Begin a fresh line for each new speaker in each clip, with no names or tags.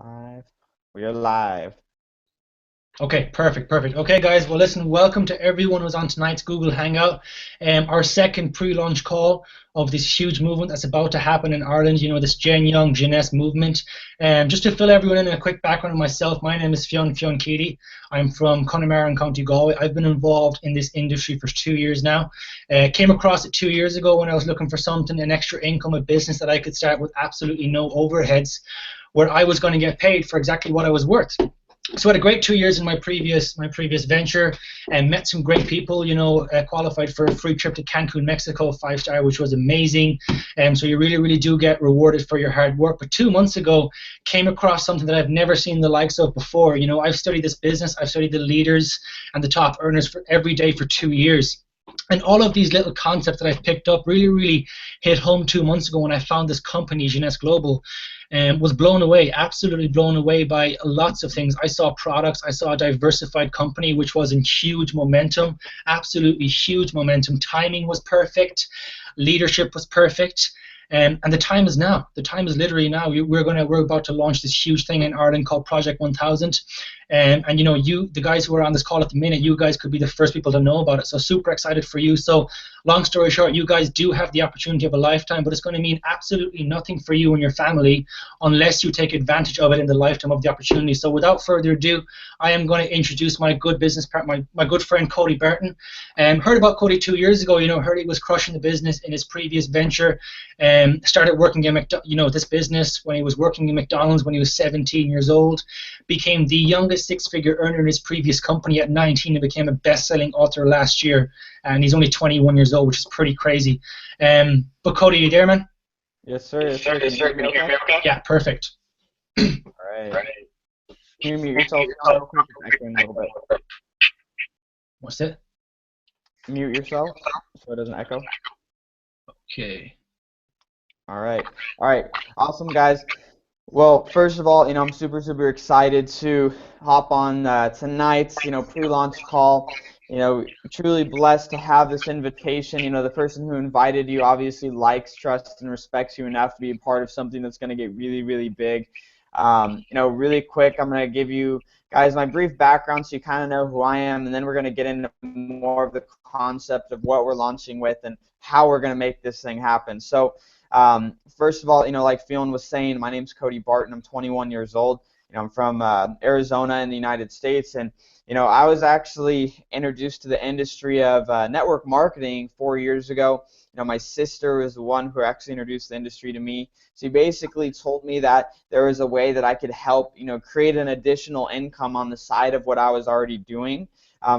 Live. We are live.
Okay, perfect, perfect. Okay, guys, well, listen, welcome to everyone who's on tonight's Google Hangout. Our second pre-launch call of this huge movement that's about to happen in Ireland, this Gen Young, Gen S movement. Just to fill everyone in a quick background of myself, my name is Fionn Keady. I'm from Connemara in County Galway. I've been involved in this industry for 2 years now. Came across it 2 years ago when I was looking for something, an extra income, a business that I could start with absolutely no overheads, where I was going to get paid for exactly what I was worth. So I had a great 2 years in my previous venture, and met some great people. Qualified for a free trip to Cancun, Mexico, 5-star, which was amazing. So you really do get rewarded for your hard work. But 2 months ago, came across something that I've never seen the likes of before. I've studied this business, I've studied the leaders and the top earners for every day for 2 years. And all of these little concepts that I've picked up really hit home 2 months ago when I found this company, Jeunesse Global, and was blown away, absolutely blown away by lots of things. I saw products, I saw a diversified company which was in huge momentum, absolutely huge momentum. Timing was perfect, leadership was perfect. And the time is now. The time is literally now. We're about to launch this huge thing in Ireland called Project 1000. And the guys who are on this call at the minute, you guys could be the first people to know about it. So super excited for you. So long story short, you guys do have the opportunity of a lifetime, but it's going to mean absolutely nothing for you and your family unless you take advantage of it in the lifetime of the opportunity. So without further ado, I am going to introduce my good business partner, my good friend Cody Burton. Heard about Cody 2 years ago. Heard he was crushing the business in his previous venture. Started working in this business when he was working in McDonald's when he was 17 years old. Became the youngest six-figure earner in his previous company at 19 and became a best-selling author last year. And he's only 21 years old, which is pretty crazy. But Cody, you there, man?
Yes, sir. Yes, sir.
Yes,
Can you
sir.
hear
Can
me
you hear
okay?
me okay? Yeah, perfect.
All right. Can you mute yourself down real quick? It's echoing a little bit.
What's it?
Mute yourself so it doesn't echo.
Okay.
All right. All right. Awesome, guys. Well, first of all, I'm super excited to hop on tonight's, pre-launch call. Truly blessed to have this invitation. The person who invited you obviously likes, trusts, and respects you enough to be a part of something that's going to get really big. Really quick, I'm going to give you guys my brief background so you kind of know who I am, and then we're going to get into more of the concept of what we're launching with and how we're going to make this thing happen. So, first of all, like Fionn was saying, my name's Cody Barton. I'm 21 years old. I'm from Arizona in the United States, and I was actually introduced to the industry of network marketing 4 years ago. My sister was the one who actually introduced the industry to me. She basically told me that there was a way that I could help, create an additional income on the side of what I was already doing.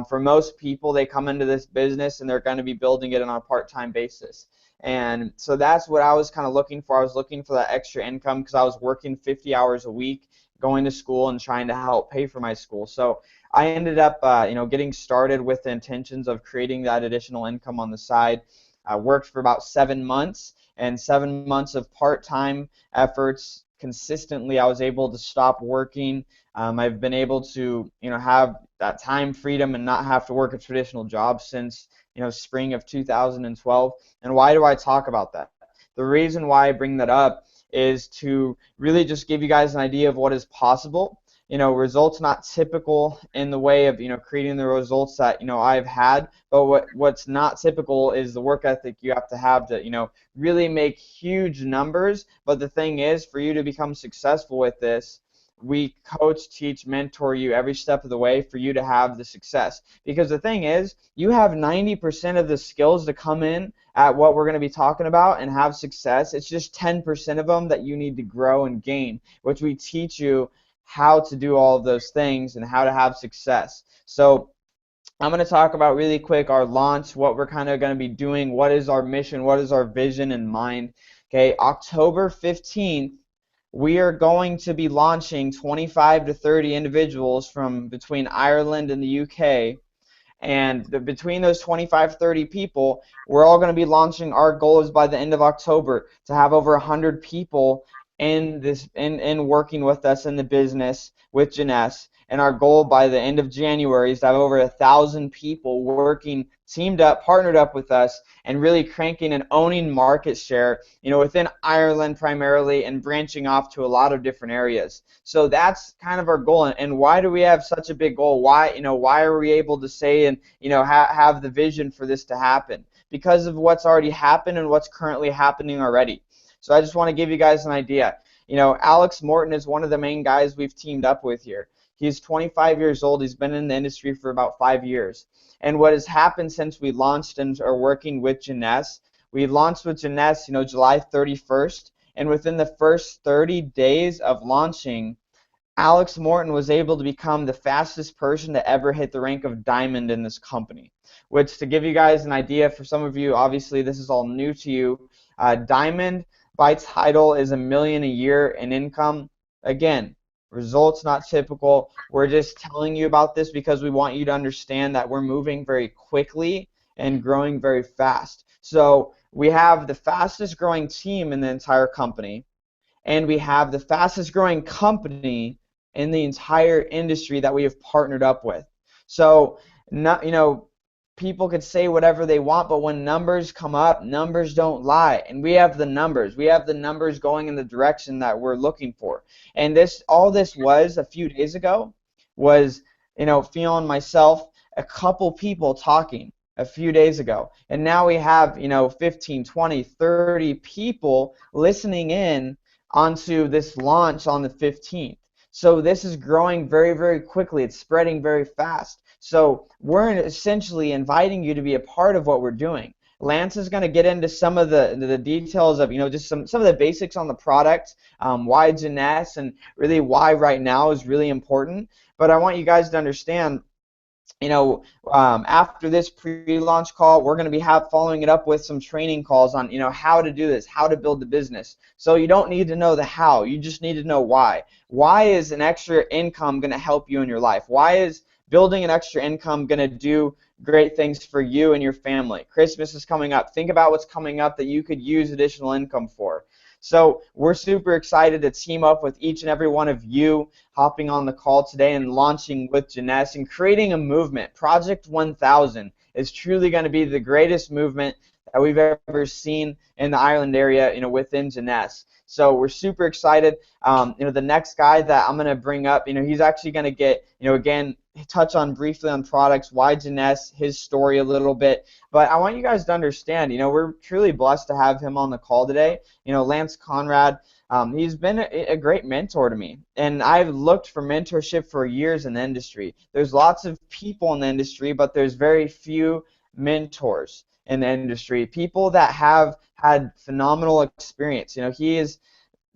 For most people, they come into this business and they're going to be building it on a part-time basis. And so that's what I was kind of looking for. I was looking for that extra income because I was working 50 hours a week, going to school and trying to help pay for my school. So I ended up, getting started with the intentions of creating that additional income on the side. I worked for about 7 months, and 7 months of part-time efforts consistently. I was able to stop working. I've been able to, have that time freedom and not have to work a traditional job since, spring of 2012. And why do I talk about that? The reason why I bring that up is to really just give you guys an idea of what is possible. Results not typical in the way of, creating the results that, I've had, but what's not typical is the work ethic you have to, really make huge numbers. But the thing is, for you to become successful with this, we coach, teach, mentor you every step of the way for you to have the success. Because the thing is, you have 90% of the skills to come in at what we're going to be talking about and have success. It's just 10% of them that you need to grow and gain, which we teach you how to do all of those things and how to have success. So I'm going to talk about really quick our launch, what we're kind of going to be doing, what is our mission, what is our vision in mind. Okay, October 15th, we are going to be launching 25 to 30 individuals from between Ireland and the UK. And between those 25, 30 people, we're all going to be launching. Our goal is by the end of October to have over 100 people in working with us in the business with Janess. And our goal by the end of January is to have over 1,000 people working, teamed up, partnered up with us, and really cranking and owning market share, within Ireland primarily, and branching off to a lot of different areas. So that's kind of our goal. And why do we have such a big goal? Why are we able to say and have the vision for this to happen? Because of what's already happened and what's currently happening already. So I just want to give you guys an idea. Alex Morton is one of the main guys we've teamed up with here. He's 25 years old. He's been in the industry for about 5 years. And what has happened since we launched and are working with Janess, we launched with Janess, July 31st. And within the first 30 days of launching, Alex Morton was able to become the fastest person to ever hit the rank of diamond in this company. Which, to give you guys an idea, for some of you, obviously this is all new to you, diamond by title is $1 million a year in income. Again, results not typical. We're just telling you about this because we want you to understand that we're moving very quickly and growing very fast. So we have the fastest growing team in the entire company, and we have the fastest growing company in the entire industry that we have partnered up with. So, not, people could say whatever they want, but when numbers come up, numbers don't lie. And we have the numbers. We have the numbers going in the direction that we're looking for. And all this was a few days ago was, Theo and myself, a couple people talking a few days ago. And now we have, 15, 20, 30 people listening in onto this launch on the 15th. So this is growing very, very quickly. It's spreading very fast. So we're essentially inviting you to be a part of what we're doing. Lance is going to get into some of the details of, just some of the basics on the product, why Janess, and really why right now is really important. But I want you guys to understand, after this pre-launch call, we're going to be following it up with some training calls on, how to do this, how to build the business. So you don't need to know the how, you just need to know why. Why is an extra income going to help you in your life? Why is building an extra income going to do great things for you and your family? Christmas is coming up. Think about what's coming up that you could use additional income for. So we're super excited to team up with each and every one of you hopping on the call today and launching with Janess and creating a movement. Project 1000 is truly going to be the greatest movement that we've ever seen in the Ireland area, within Janess. So we're super excited. The next guy that I'm going to bring up, he's actually going to get, again, touch on briefly on products, why Janess, his story a little bit. But I want you guys to understand, we're truly blessed to have him on the call today. Lance Conrad, he's been a great mentor to me. And I've looked for mentorship for years in the industry. There's lots of people in the industry, but there's very few mentors in the industry, people that have had phenomenal experience. He has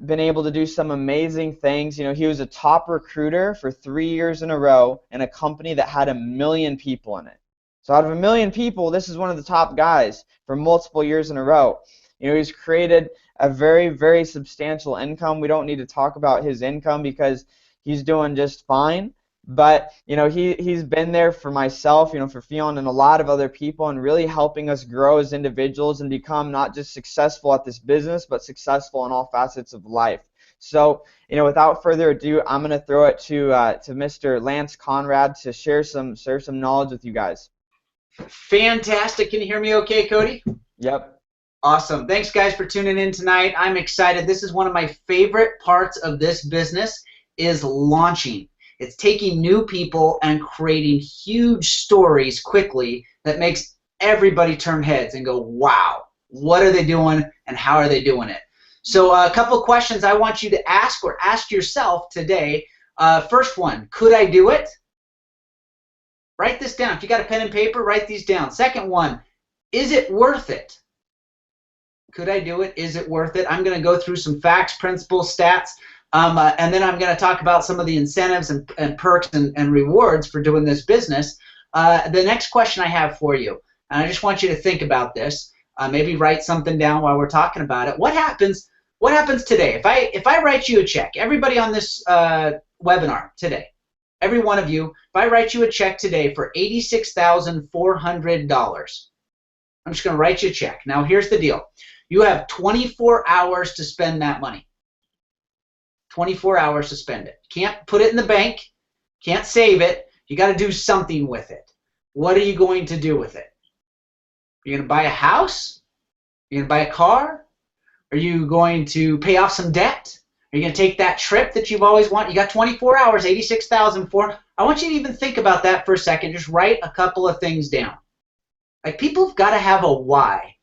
been able to do some amazing things. He was a top recruiter for 3 years in a row in a company that had 1 million people in it. So out of 1 million people, this is one of the top guys for multiple years in a row. He's created a very, very substantial income. We don't need to talk about his income because he's doing just fine. But he's been there for myself, for Fionn and a lot of other people, and really helping us grow as individuals and become not just successful at this business, but successful in all facets of life. So, without further ado, I'm going to throw it to Mr. Lance Conrad to share some knowledge with you guys.
Fantastic. Can you hear me okay, Cody?
Yep.
Awesome. Thanks, guys, for tuning in tonight. I'm excited. This is one of my favorite parts of this business is launching. It's taking new people and creating huge stories quickly that makes everybody turn heads and go, wow, what are they doing and how are they doing it? So a couple of questions I want you to ask or ask yourself today. First one, could I do it? Write this down. If you got a pen and paper, write these down. Second one, is it worth it? Could I do it? Is it worth it? I'm going to go through some facts, principles, stats. And then I'm going to talk about some of the incentives and perks and rewards for doing this business. The next question I have for you, and I just want you to think about this, maybe write something down while we're talking about it. What happens today? If I write you a check, everybody on this webinar today, every one of you, if I write you a check today for $86,400, I'm just going to write you a check. Now here's the deal. You have 24 hours to spend that money. 24 hours to spend it. Can't put it in the bank. Can't save it. You got to do something with it. What are you going to do with it? You're going to buy a house? You're going to buy a car? Are you going to pay off some debt? Are you going to take that trip that you've always wanted? You got 24 hours, 86,004. I want you to even think about that for a second. Just write a couple of things down. Like, people have got to have a why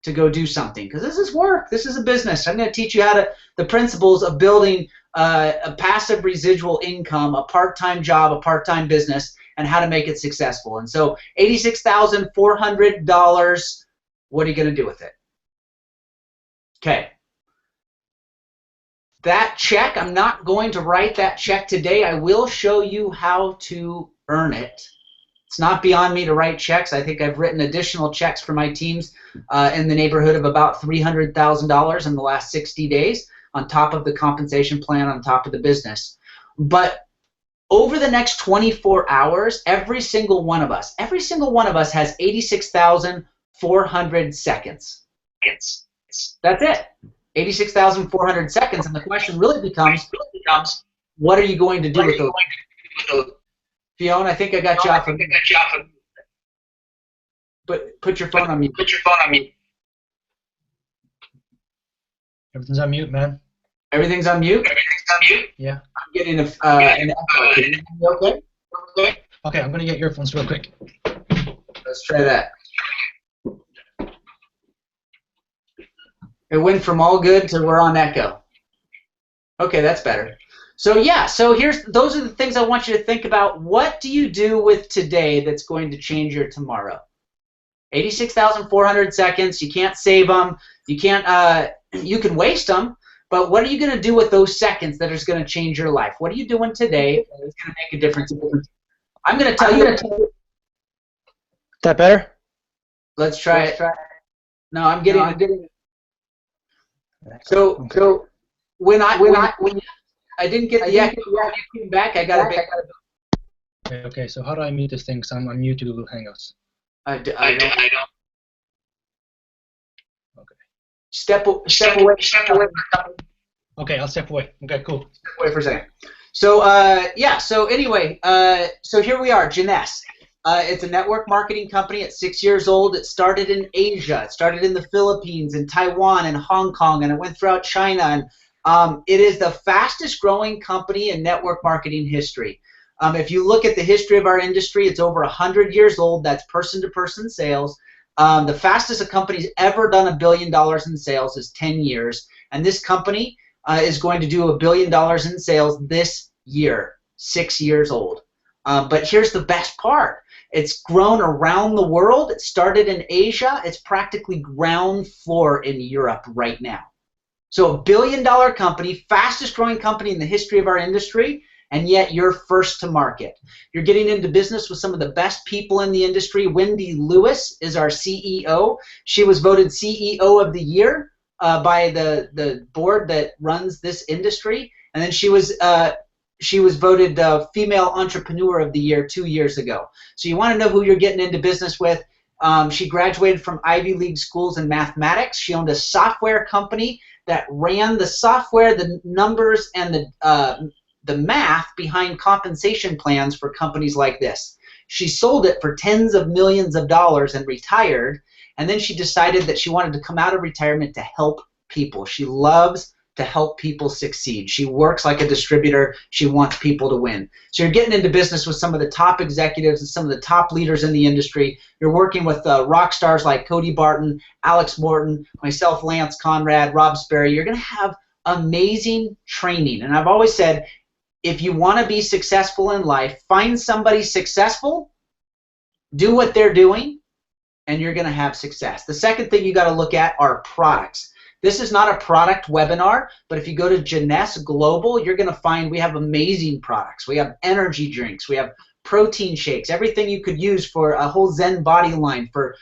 to go do something, because this is work. This is a business. I'm going to teach you the principles of building a passive residual income, a part-time job, a part-time business, and how to make it successful. And so $86,400, what are you going to do with it? Okay. That check, I'm not going to write that check today. I will show you how to earn it. It's not beyond me to write checks. I think I've written additional checks for my teams in the neighborhood of about $300,000 in the last 60 days on top of the compensation plan, on top of the business. But over the next 24 hours, every single one of us has 86,400 seconds. That's it. 86,400 seconds, and the question really becomes, what are you going to do with those? Fiona, I think I got you off of mute. But put your phone on mute.
Everything's on mute, man.
Everything's on mute?
Yeah.
I'm getting an echo. Can you hear me okay?
Okay, I'm going to get earphones real quick.
Let's try that. It went from all good to we're on echo. Okay, that's better. So yeah, those are the things I want you to think about. What do you do with today that's going to change your tomorrow? 86,400 seconds. You can't save them. You can't. You can waste them. But what are you going to do with those seconds that is going to change your life? What are you doing today that's going to make a difference? I'm going to tell you.
Is that better?
Let's try it. No, I'm getting. So when I didn't get the echo, you came back. I got a big.
Okay, so how do I mute this thing? Because I'm on mute to Google Hangouts.
I don't.
Okay.
Step away.
Okay, I'll step away. Okay, cool.
Step away for a second. So yeah. So anyway, so here we are, Janess. It's a network marketing company. It's 6 years old. It started in Asia. It started in the Philippines, and Taiwan, and Hong Kong, and it went throughout China. And it is the fastest growing company in network marketing history. If you look at the history of our industry, it's over 100 years old. That's person-to-person sales. The fastest a company's ever done $1 billion in sales is 10 years. And this company is going to do $1 billion in sales this year, 6 years old. But here's the best part. It's grown around the world. It started in Asia. It's practically ground floor in Europe right now. So $1 billion company, fastest growing company in the history of our industry, and yet you're first to market. You're getting into business with some of the best people in the industry. Wendy Lewis is our CEO. She was voted CEO of the year by the board that runs this industry, and then she was voted Female Entrepreneur of the Year 2 years ago. So you want to know who you're getting into business with. She graduated from Ivy League schools in mathematics. She owned a software company that ran the software, the numbers, and the math behind compensation plans for companies like this. She sold it for tens of millions of dollars and retired, and then she decided that she wanted to come out of retirement to help people. She loves to help people succeed. She works like a distributor. She wants people to win. So you're getting into business with some of the top executives and some of the top leaders in the industry. You're working with rock stars like Cody Barton, Alex Morton, myself, Lance Conrad, Rob Sperry. You're going to have amazing training. And I've always said, if you want to be successful in life, find somebody successful, do what they're doing, and you're going to have success. The second thing you got to look at are products. This is not a product webinar, but if you go to Janess Global, you're going to find we have amazing products. We have energy drinks. We have protein shakes, everything you could use for a whole Zen body line for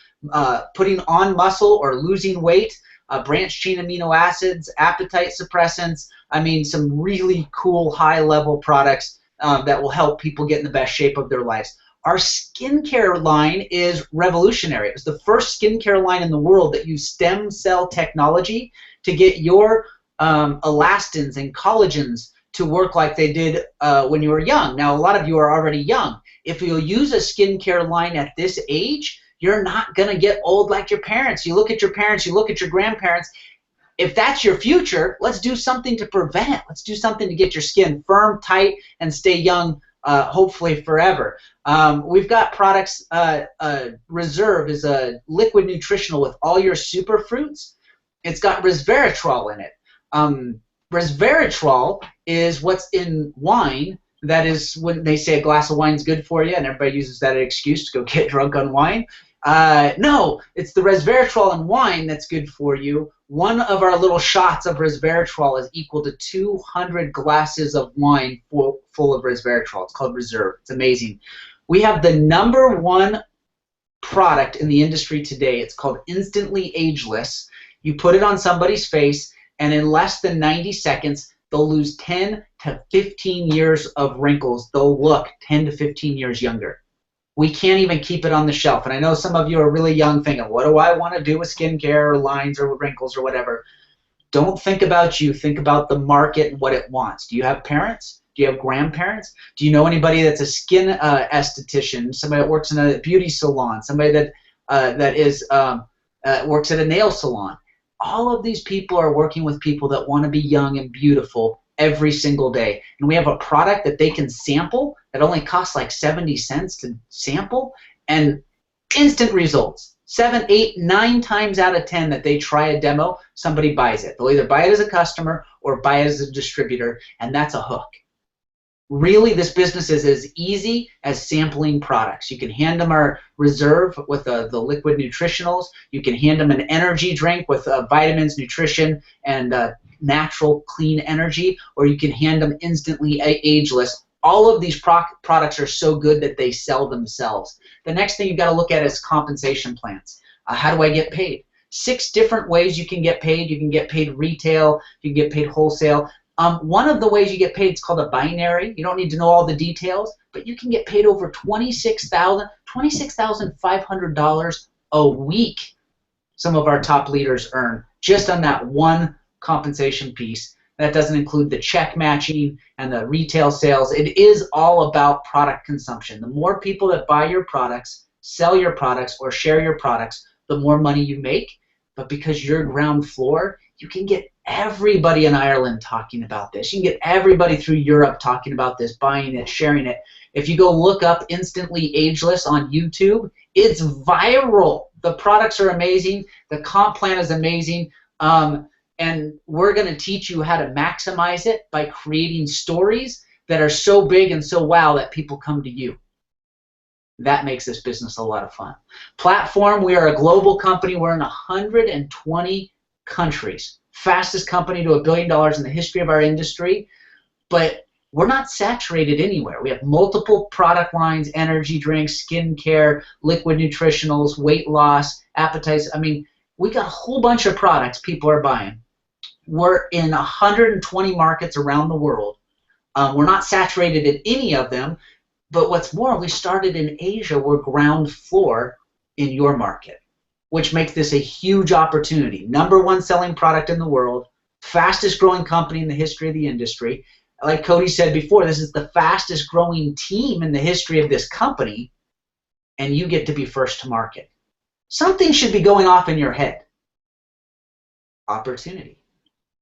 putting on muscle or losing weight, branched chain amino acids, appetite suppressants. I mean, some really cool high-level products that will help people get in the best shape of their lives. Our skincare line is revolutionary. It was the first skincare line in the world that used stem cell technology to get your elastins and collagens to work like they did when you were young. Now, a lot of you are already young. If you'll use a skincare line at this age, you're not going to get old like your parents. You look at your parents, you look at your grandparents. If that's your future, let's do something to prevent it. Let's do something to get your skin firm, tight, and stay young, hopefully forever. We've got products. Reserve is a liquid nutritional with all your superfruits. It's got resveratrol in it. Resveratrol is what's in wine. That is when they say a glass of wine is good for you, and everybody uses that as an excuse to go get drunk on wine. No, it's the resveratrol in wine that's good for you. One of our little shots of resveratrol is equal to 200 glasses of wine full of resveratrol. It's called Reserve. It's amazing. We have the #1 product in the industry today. It's called Instantly Ageless. You put it on somebody's face, and in less than 90 seconds, they'll lose 10 to 15 years of wrinkles. They'll look 10 to 15 years younger. We can't even keep it on the shelf. And I know some of you are really young thinking, what do I want to do with skincare or lines or wrinkles or whatever? Don't think about you. Think about the market and what it wants. Do you have parents? Do you have grandparents? Do you know anybody that's a skin esthetician, somebody that works in a beauty salon, somebody that works at a nail salon? All of these people are working with people that want to be young and beautiful every single day. And we have a product that they can sample that only costs like 70 cents to sample, and instant results. 7, 8, 9 times out of 10 that they try a demo, somebody buys it. They'll either buy it as a customer or buy it as a distributor, and that's a hook. Really, this business is as easy as sampling products. You can hand them our Reserve with the liquid nutritionals. You can hand them an energy drink with vitamins, nutrition, and natural, clean energy, or you can hand them Instantly Ageless. All of these products are so good that they sell themselves. The next thing you've got to look at is compensation plans. How do I get paid? 6 different ways you can get paid. You can get paid retail. You can get paid wholesale. One of the ways you get paid is called a binary. You don't need to know all the details, but you can get paid over $26,500 a week. Some of our top leaders earn just on that one compensation piece. That doesn't include the check matching and the retail sales. It is all about product consumption. The more people that buy your products, sell your products, or share your products, the more money you make. But because you're ground floor, you can get everybody in Ireland talking about this. You can get everybody through Europe talking about this, buying it, sharing it. If you go look up Instantly Ageless on YouTube, it's viral. The products are amazing. The comp plan is amazing. And we're going to teach you how to maximize it by creating stories that are so big and so wow that people come to you. That makes this business a lot of fun. Platform, we are a global company. We're in 120 countries. Fastest company to $1 billion in the history of our industry. But we're not saturated anywhere. We have multiple product lines, energy drinks, skincare, liquid nutritionals, weight loss, appetites. I mean, we got a whole bunch of products people are buying. We're in 120 markets around the world. We're not saturated in any of them. But what's more, we started in Asia. We're ground floor in your market, which makes this a huge opportunity. #1 selling product in the world, fastest growing company in the history of the industry. Like Cody said before, this is the fastest growing team in the history of this company, and you get to be first to market. Something should be going off in your head. Opportunity.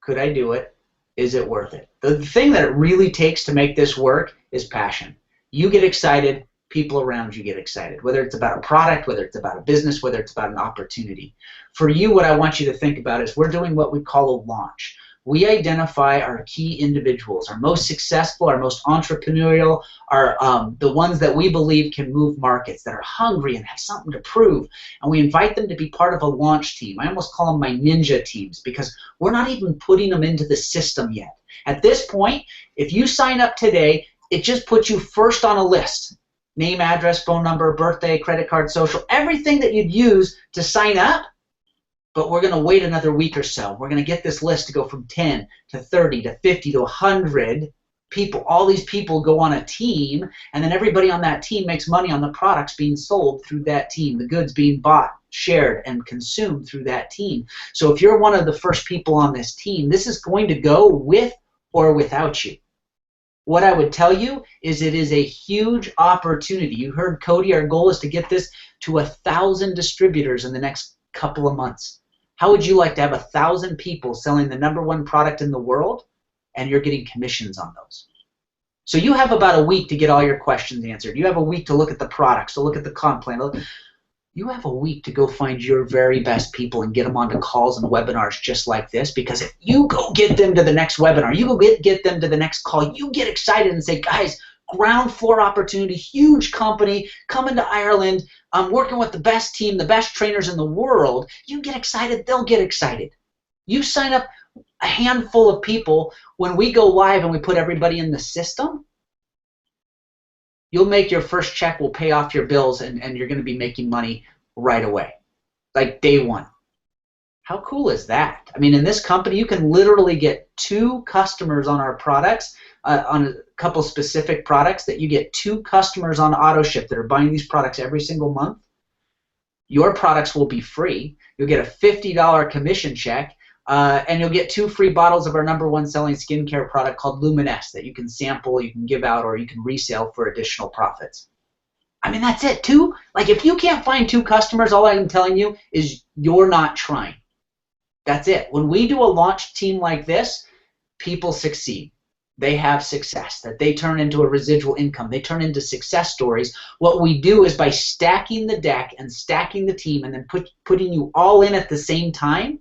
Could I do it? Is it worth it? The thing that it really takes to make this work is passion. You get excited, people around you get excited, whether it's about a product, whether it's about a business, whether it's about an opportunity. For you, what I want you to think about is we're doing what we call a launch. We identify our key individuals, our most successful, our most entrepreneurial, the ones that we believe can move markets, that are hungry and have something to prove, and we invite them to be part of a launch team. I almost call them my ninja teams because we're not even putting them into the system yet. At this point, if you sign up today, it just puts you first on a list. Name, address, phone number, birthday, credit card, social, everything that you'd use to sign up. But we're going to wait another week or so. We're going to get this list to go from 10 to 30 to 50 to 100 people, all these people go on a team, and then everybody on that team makes money on the products being sold through that team, the goods being bought, shared, and consumed through that team. So if you're one of the first people on this team, this is going to go with or without you. What I would tell you is it is a huge opportunity. You heard Cody, our goal is to get this to 1,000 distributors in the next couple of months. How would you like to have 1,000 people selling the #1 product in the world, and you're getting commissions on those? So you have about a week to get all your questions answered. You have a week to look at the products, to look at the comp plan. You have a week to go find your very best people and get them onto calls and webinars just like this, because if you go get them to the next webinar, you go get them to the next call, you get excited and say, guys, ground floor opportunity, huge company, coming to Ireland, I'm working with the best team, the best trainers in the world. You get excited, they'll get excited. You sign up a handful of people. When we go live and we put everybody in the system, you'll make your first check, will pay off your bills, and you're going to be making money right away, like day one. How cool is that? I mean, in this company, you can literally get 2 customers on our products, on a couple specific products, that you get 2 customers on auto ship that are buying these products every single month. Your products will be free. You'll get a $50 commission check, and you'll get 2 free bottles of our #1 selling skincare product called Luminess that you can sample, you can give out, or you can resell for additional profits. I mean, that's it. 2, like if you can't find 2 customers, all I'm telling you is you're not trying. That's it. When we do a launch team like this, people succeed. They have success, that they turn into a residual income. They turn into success stories. What we do is by stacking the deck and stacking the team and then putting you all in at the same time,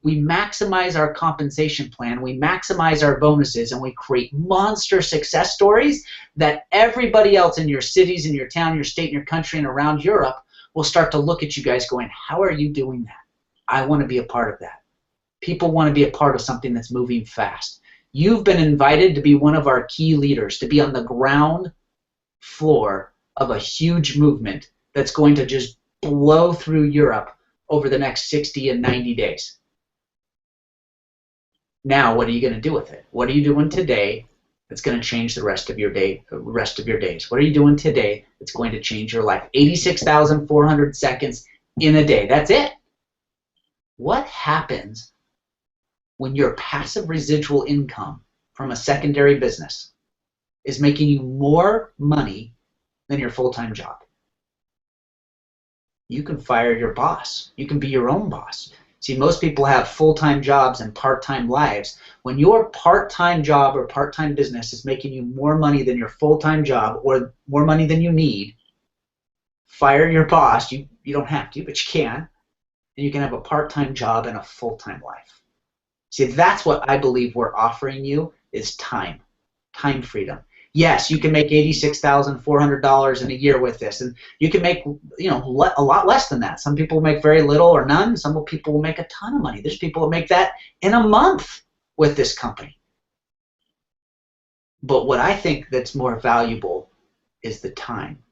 we maximize our compensation plan, we maximize our bonuses, and we create monster success stories that everybody else in your cities, in your town, your state, in your country, and around Europe will start to look at you guys going, how are you doing that? I want to be a part of that. People want to be a part of something that's moving fast. You've been invited to be one of our key leaders, to be on the ground floor of a huge movement that's going to just blow through Europe over the next 60 and 90 days. Now, what are you going to do with it? What are you doing today that's going to change the rest of your day, the rest of your days? What are you doing today that's going to change your life? 86,400 seconds in a day. That's it. What happens when your passive residual income from a secondary business is making you more money than your full-time job? You can fire your boss. You can be your own boss. See, most people have full-time jobs and part-time lives. When your part-time job or part-time business is making you more money than your full-time job, or more money than you need, fire your boss. You don't have to, but you can. And you can have a part-time job and a full-time life. See, that's what I believe we're offering you, is time freedom. Yes, you can make $86,400 in a year with this, and you can make, you know, a lot less than that. Some people make very little or none. Some people will make a ton of money. There's people that make that in a month with this company. But what I think that's more valuable is the time,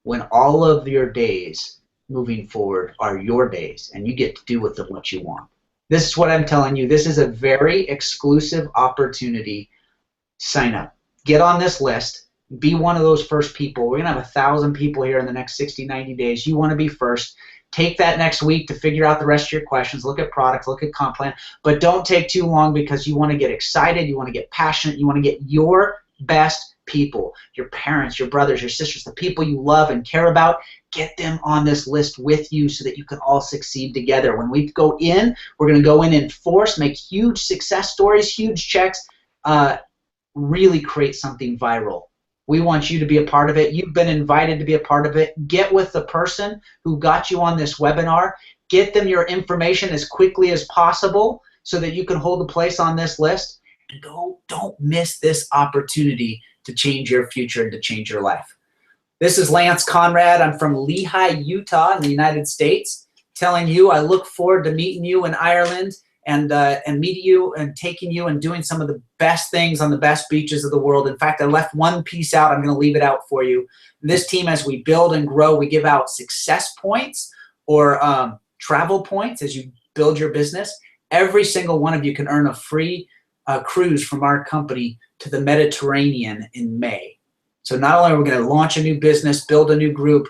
when all of your days moving forward are your days, and you get to do with them what you want. This is what I'm telling you. This is a very exclusive opportunity. Sign up. Get on this list. Be one of those first people. We're going to have 1,000 people here in the next 60, 90 days. You want to be first. Take that next week to figure out the rest of your questions. Look at products. Look at comp plan. But don't take too long, because you want to get excited. You want to get passionate. You want to get your best people, your parents, your brothers, your sisters, the people you love and care about. Get them on this list with you so that you can all succeed together. When we go in, we're going to go in force, make huge success stories, huge checks, really create something viral. We want you to be a part of it. You've been invited to be a part of it. Get with the person who got you on this webinar. Get them your information as quickly as possible so that you can hold a place on this list. And don't miss this opportunity to change your future and to change your life. This is Lance Conrad. I'm from Lehi, Utah in the United States, telling you I look forward to meeting you in Ireland and meeting you and taking you and doing some of the best things on the best beaches of the world. In fact, I left one piece out. I'm going to leave it out for you. This team, as we build and grow, we give out success points or travel points as you build your business. Every single one of you can earn a free cruise from our company to the Mediterranean in May. So not only are we going to launch a new business, build a new group,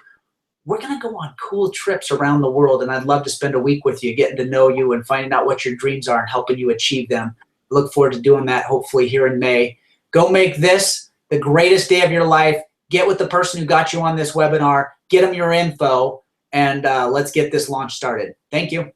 we're going to go on cool trips around the world, and I'd love to spend a week with you, getting to know you and finding out what your dreams are and helping you achieve them. Look forward to doing that hopefully here in May. Go make this the greatest day of your life. Get with the person who got you on this webinar. Get them your info, and let's get this launch started. Thank you.